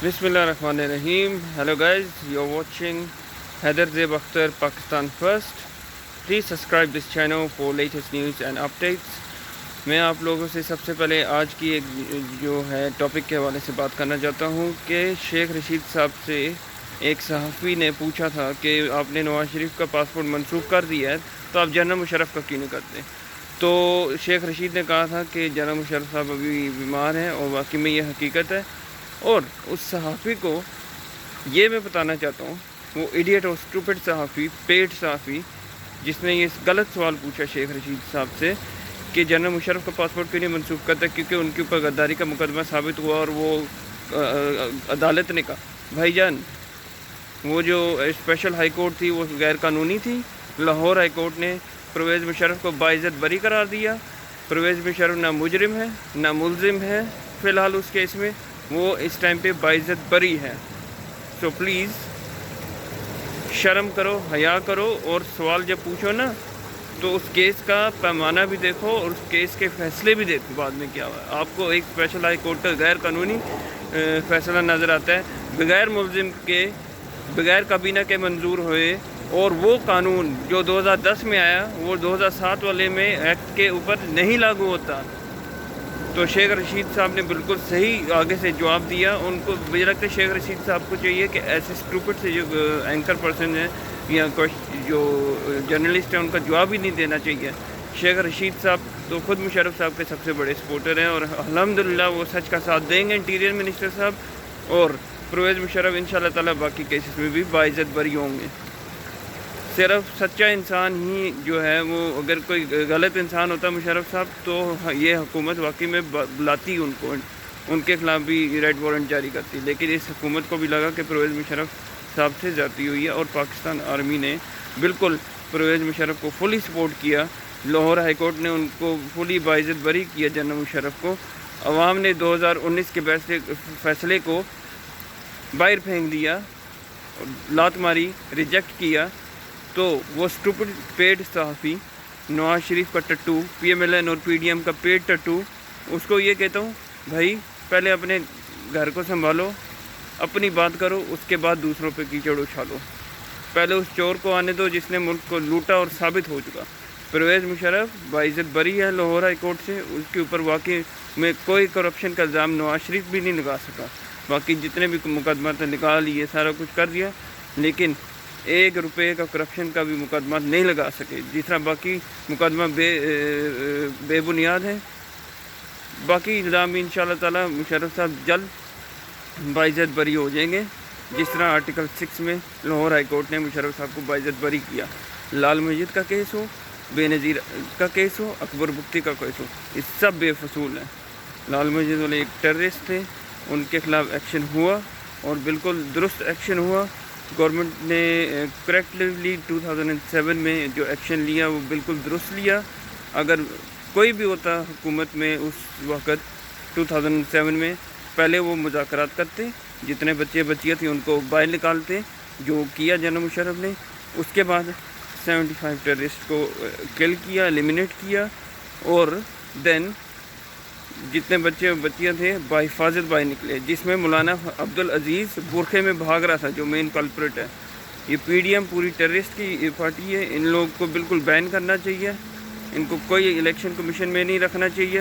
Bismillahirrahmanirrahim. Hello guys, you're watching Haider Zeb Akhtar Pakistan First. Please subscribe this channel for latest news and updates. میں آپ لوگوں سے سب سے پہلے آج کی ایک جو ہے ٹاپک کے حوالے سے بات کرنا چاہتا ہوں کہ شیخ رشید صاحب سے ایک صحافی نے پوچھا تھا کہ آپ نے نواز شریف کا پاسپورٹ منسوخ کر دیا ہے تو آپ جنرل مشرف کا کیوں نہیں کرتے. تو شیخ رشید نے کہا تھا کہ جنرل مشرف صاحب ابھی بیمار ہیں اور واقعی میں یہ حقیقت ہے. اور اس صحافی کو یہ میں بتانا چاہتا ہوں، وہ ایڈیٹ اور اسٹوپڈ صحافی، پیڈ صحافی، جس نے یہ غلط سوال پوچھا شیخ رشید صاحب سے کہ جنرل مشرف کا پاسپورٹ کیوں نہیں منسوخ کرتا، کیونکہ ان کے اوپر غداری کا مقدمہ ثابت ہوا اور وہ عدالت نے کہا بھائی جان وہ جو اسپیشل ہائی کورٹ تھی وہ غیر قانونی تھی. لاہور ہائی کورٹ نے پرویز مشرف کو باعزت بری قرار دیا. پرویز مشرف نہ مجرم ہے نہ ملزم ہے فی الحال اس کیس میں، وہ اس ٹائم پہ باعزت بری ہے. سو پلیز شرم کرو، حیا کرو، اور سوال جب پوچھو نا تو اس کیس کا پیمانہ بھی دیکھو اور اس کیس کے فیصلے بھی دیکھو بعد میں کیا ہوا ہے. آپ کو ایک اسپیشل ہائی کورٹ کا غیر قانونی فیصلہ نظر آتا ہے بغیر ملزم کے، بغیر کابینہ کے منظور ہوئے، اور وہ قانون جو 2010 میں آیا وہ 2007 والے میں ایکٹ کے اوپر نہیں لاگو ہوتا. تو شیخ رشید صاحب نے بالکل صحیح آگے سے جواب دیا. ان کو مجھے لگتا ہے شیخ رشید صاحب کو چاہیے کہ ایسے اسٹوپڈ سے جو اینکر پرسن ہیں یا جو جرنلسٹ ہیں ان کا جواب ہی نہیں دینا چاہیے. شیخ رشید صاحب تو خود مشرف صاحب کے سب سے بڑے سپورٹر ہیں اور الحمدللہ وہ سچ کا ساتھ دیں گے انٹیریئر منسٹر صاحب، اور پرویز مشرف انشاءاللہ تعالیٰ باقی کیسز میں بھی باعزت بری ہوں گے. صرف سچا انسان ہی جو ہے وہ، اگر کوئی غلط انسان ہوتا مشرف صاحب تو یہ حکومت واقعی میں بلاتی ان کو، ان کے خلاف بھی ریڈ وارنٹ جاری کرتی. لیکن اس حکومت کو بھی لگا کہ پرویز مشرف صاحب سے زیادتی ہوئی ہے اور پاکستان آرمی نے بالکل پرویز مشرف کو فلی سپورٹ کیا. لاہور ہائی کورٹ نے ان کو فلی باعزت بری کیا جنرل مشرف کو. عوام نے 2019 کے فیصلے کو باہر پھینک دیا، لات ماری، ریجیکٹ کیا. تو وہ اسٹوپڈ پیڈ صحافی نواز شریف کا ٹٹو، پی ایم ایل این اور پی ڈی ایم کا پیڈ ٹٹو، اس کو یہ کہتا ہوں بھائی پہلے اپنے گھر کو سنبھالو، اپنی بات کرو، اس کے بعد دوسروں پہ کیچڑ اچھالو. پہلے اس چور کو آنے دو جس نے ملک کو لوٹا اور ثابت ہو چکا. پرویز مشرف باعزت بری ہے لاہور ہائی کورٹ سے. اس کے اوپر واقعی میں کوئی کرپشن کا الزام نواز شریف بھی نہیں لگا سکا. باقی جتنے بھی مقدمات نکال لیے، سارا کچھ کر دیا، لیکن 1 روپے کا کرپشن کا بھی مقدمہ نہیں لگا سکے. جس طرح باقی مقدمہ بے بنیاد ہیں. باقی الزام بھی انشاءاللہ تعالیٰ مشرف صاحب جلد باعزت بری ہو جائیں گے، جس طرح آرٹیکل 6 میں لاہور ہائی کورٹ نے مشرف صاحب کو باعزت بری کیا. لال مسجد کا کیس ہو، بے نظیر کا کیس ہو، اکبر بگٹی کا کیس ہو، یہ سب بے فصول ہیں. لال مسجد والے ایک ٹیررسٹ تھے، ان کے خلاف ایکشن ہوا اور بالکل درست ایکشن ہوا. گورنمنٹ نے کریکٹلی 2007 میں جو ایکشن لیا وہ بالکل درست لیا. اگر کوئی بھی ہوتا حکومت میں اس وقت 2007 میں، پہلے وہ مذاکرات کرتے، جتنے بچیاں تھیں ان کو باہر نکالتے، جو کیا جنرل مشرف نے. اس کے بعد 75 ٹیررسٹ کو کل کیا، ایلیمینیٹ کیا، اور دین جتنے بچیاں تھے بحفاظت باہر نکلے، جس میں مولانا عبدالعزیز برقعے میں بھاگ رہا تھا جو مین کلپریٹ ہے. یہ پی ڈی ایم پوری ٹیررسٹ کی پارٹی ہے. ان لوگوں کو بالکل بین کرنا چاہیے، ان کو کوئی الیکشن کمیشن میں نہیں رکھنا چاہیے.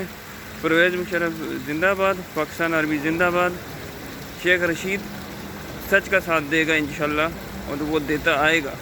پرویز مشرف زندہ باد، پاکستان آرمی زندہ باد. شیخ رشید سچ کا ساتھ دے گا انشاءاللہ، اور وہ دیتا آئے گا.